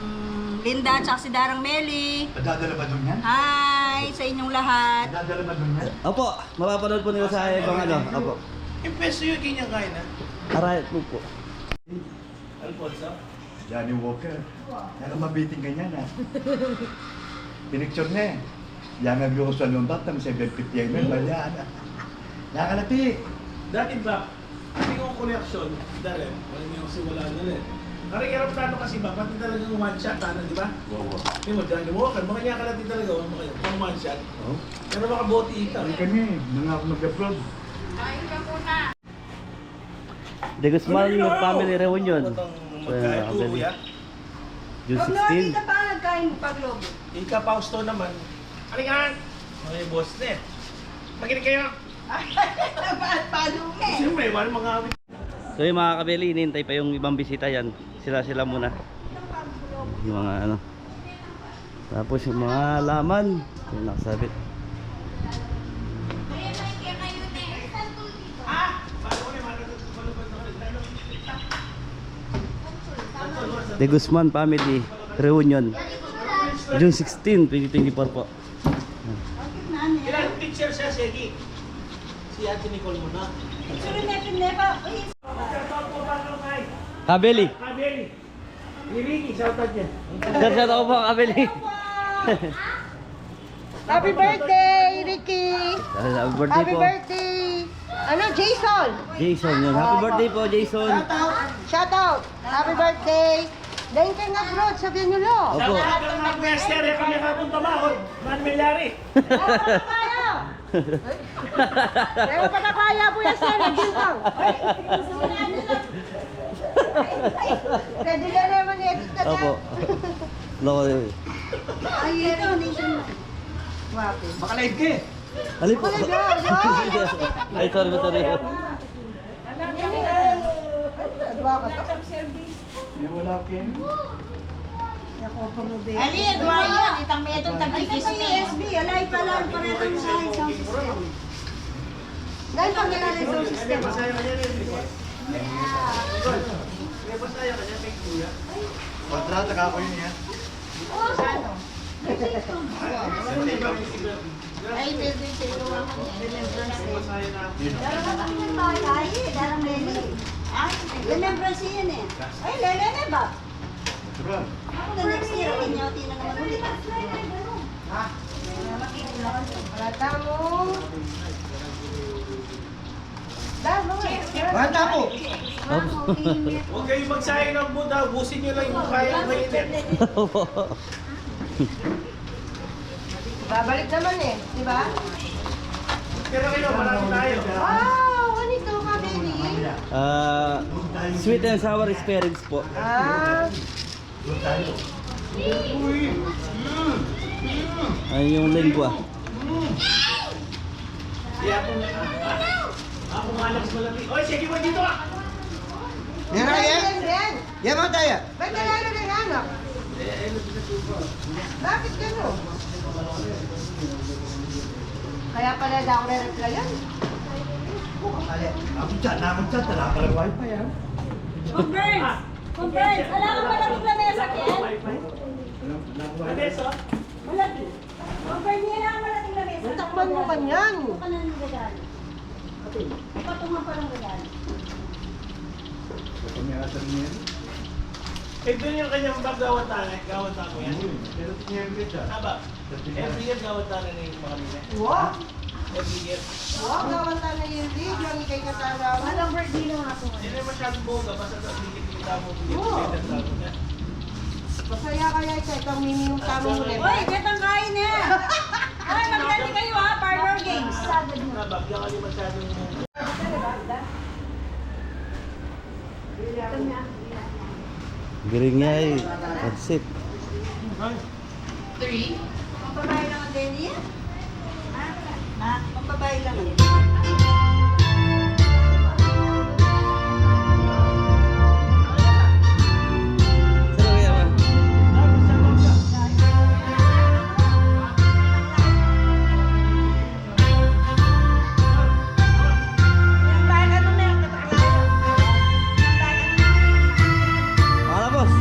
Linda, tsaka si Darang Meli. Dadala ba doon yan? Hi sa inyong lahat. Dadala ba doon yan? Opo, mapapanood po nila sa ibang ano. Opo. Yung peso yung kanya kain ah. Aray po. Alfonso. Johnny Walker. Pero mabiting ganyan, ha? Pinicture na eh. Jangan gusto ng batang 750 yan. Bayan. Nakalati. Dati ba, hindi kong koleksyon, dali, wala niyo kasi wala na rin. Karikirap plano kasi ba, pati talagang one shot, ano, di ba? Hindi mo, dyan lumawakan, mga niya kalati talaga, pang one shot. Pero makaboti ikaw. Hindi kami. Nang ako mag-upload. De Guzman yung family reunion. So, yun, mga Magkaya kabeli. kuya. June Pag Lodi 16. ka pa, nagkain mo pag Lodi. Ika Fausto naman. Halika! Mga boss net. Makinig kayo. Paano eh? Siyempre, wala mga awit. So yung mga kabeli, inintay pa yung ibang bisita yan. Sila muna. Yung mga ano. Tapos yung mga laman. Yung nakasabit. De Guzman family reunion. June 16, 2024 po. Ilang picture siya, Segi? Si Ate Nicole muna. Kabeli. Kabeli. Irigi, shoutout niya. Shout out po kabeli. Happy birthday, Ricky! Happy birthday Happy po. birthday! Ano, Jason? Jason yun. Happy birthday po, Jason. Shout out! Happy birthday! Dahil kayo abroad, sabihan nyo lo. Opo. Shoutout mga Kuya Esther, kami kapunta mahon. Man Milyari. Kaya! Kaya pa na kaya po yan sir, naging kang. Pwede na naman i-edit na Opo. Loko yun. Ay, ito, nation. Wapo. Makalive ka eh. Alin po? Ay, sorry. Wala ka yan. Ali, Eduardo, itang may itong Ay, sa PSB, alay pala, pareho ng sound system. Dahil pag nila ng sound system. Kontrata ka ako yun yan. Ay, pwede sa'yo ako. Darang naman yung bahay, darang lele. Ay, remembrance yan eh. Ay, lele na ba? Ako na next year, kinyauti na naman ulit. Malata mo. Damo eh. Bata po. Huwag kayong magsayang ng Buddha, busin nyo lang yung kaya mainit. Babalik naman eh, di ba? Pero kayo, marami tayo. Wow, ganito ka, baby. Sweet and sour experience po. Ay yung lengua. Ako malakas malaki. Oy, sige mo dito ah! Yan na yan. Yan. Yan mo tayo. Ba't nalalo ng anak? Bakit gano'n? Kaya pala daw ako na-replyan. Ako chat, wala pala wifi yan. Converse! Converse! Wala kang malaking lamesa, Ken? Adesso? Malaki. Converse niya lang ang malaking lamesa. Takpan mo kanyan. Ito ka na ng regalo. Patungan pa ng regalo. Eh, doon yung kanyang bag gawatan mo yan. Pero tingnan kita. Taba. Every year gawatan na yung mga nila. Wow. Every year. Wow, gawanta na yun. Di, yung ikay kasama. Walang birthday na nga po. Hindi na masyadong boga, basta sa dikit-dikita mo, Oo. dikit-dikita mo na. Masaya kaya ito. Itong minimum tamang ulit. Uy, getang kain eh! Ay, magdali kayo ha, parlor games. Nabag, yung kanya masyadong Biringay. That's it. Pampabahay lang ang Denny yan? Ha? Pampabahay lang ang Para boss.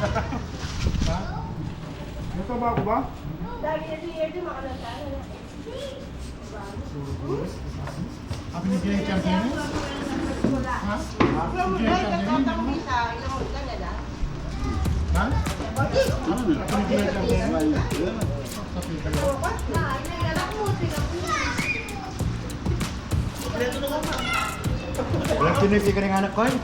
Ito ba ako ba? Ako ni Greg Champion. Ha? From right at tatang misa, ilang ulan na lang. Ha? Ako ni Greg Champion. Walang tinuloy ka ng anak ko eh.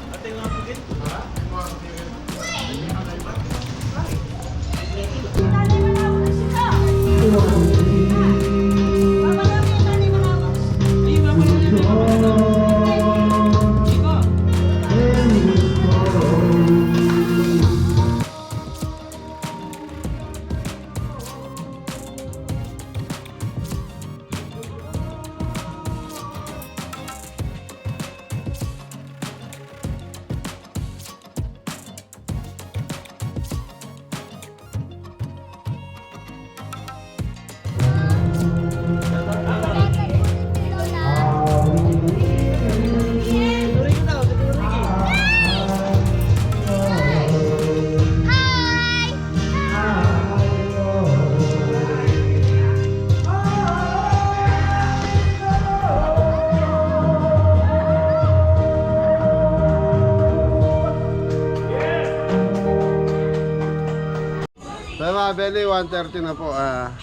So mga Belly, 1:30 na po.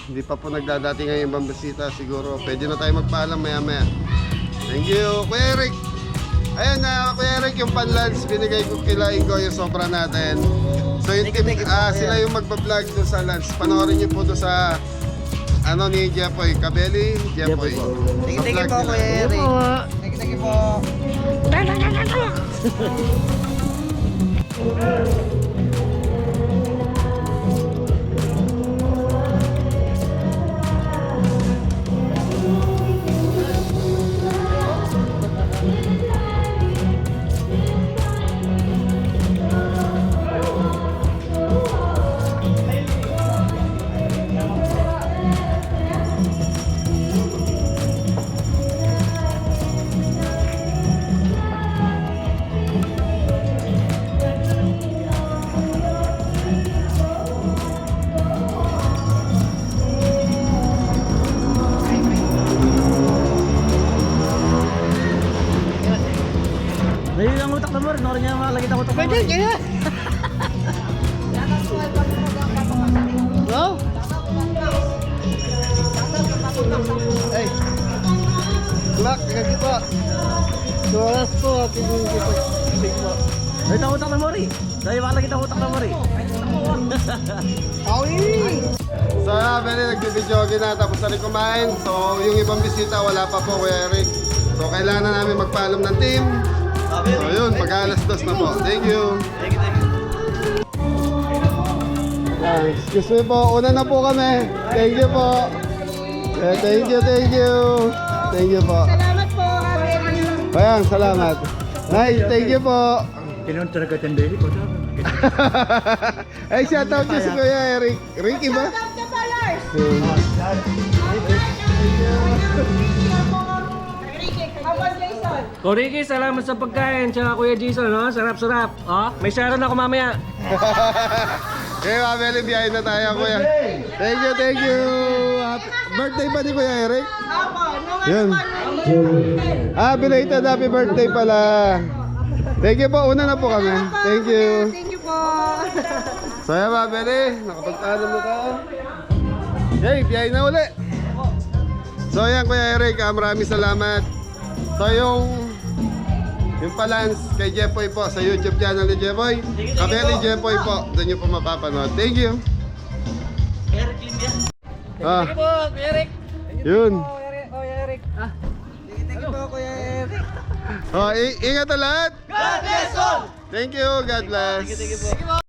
Hindi pa po nagdadating ang ibang bisita. Siguro pwede na tayo magpaalam maya maya. Thank you, Kuya Eric. Ayan na, Kuya Eric, yung pan-lunch binigay ko kila Ingo, yung sobra natin. So yung team, sila yung magpa-vlog doon sa lunch. Panoorin niyo po doon sa ano ni Jepoy, Kabeli, Jepoy. Thank you po, Kuya Eric. Thank you po. Dahil ang utak na mo, rin niya makalagit ang utak na mo. Pwede, kaya. Wow. Ay. Black, kaya po. Suwaras po, ating kita. Dahil ang utak na mo rin. Dahil makalagit ang utak na mo rin. Awi! So Belly, nagbibidyogi na tapos na rin kumain. So yung ibang bisita wala pa po, Kuya Eric. So kailangan na namin magpaalam ng team. So yun, mag-alas-dos na po. Thank you. Excuse me po, una na po kami. Thank you po. Thank you. Thank you po. Salamat po, Ate. Ayan, salamat. Nay, thank you po. Tinunod talaga ng Belly ko. Ay, shoutout niyo si Kuya Eric. Ricky ba? Shout out to Ballers. Abang Jason. Ricky, salamat sa pagkain. Tsaka Kuya Jason, no? Sarap-sarap. Oh, may sharon ako mamaya. Okay, Mabeli, biyahe na tayo, Kuya. Thank you. Happy birthday pa ni Kuya Eric? Ako, nung Yun. Belated happy birthday pala. Thank you po, una na po kami. Thank you. Thank you po. So yan, Mabeli, nakapagpaalam na tayo. Okay, biyahe na uli. So yan, Kuya Eric, maraming salamat. So yung palans kay Jepoy po sa YouTube channel ni Jepoy. Kabeli Jepoy po, doon nyo po mapapanood. Thank you. Eric Limbia. Ah, Thank you po, Kuya Eric. yun. Kuya Eric. Thank you po, Kuya Eric. Oh, ingat na lahat. God bless all. Thank you. God bless. Thank you po.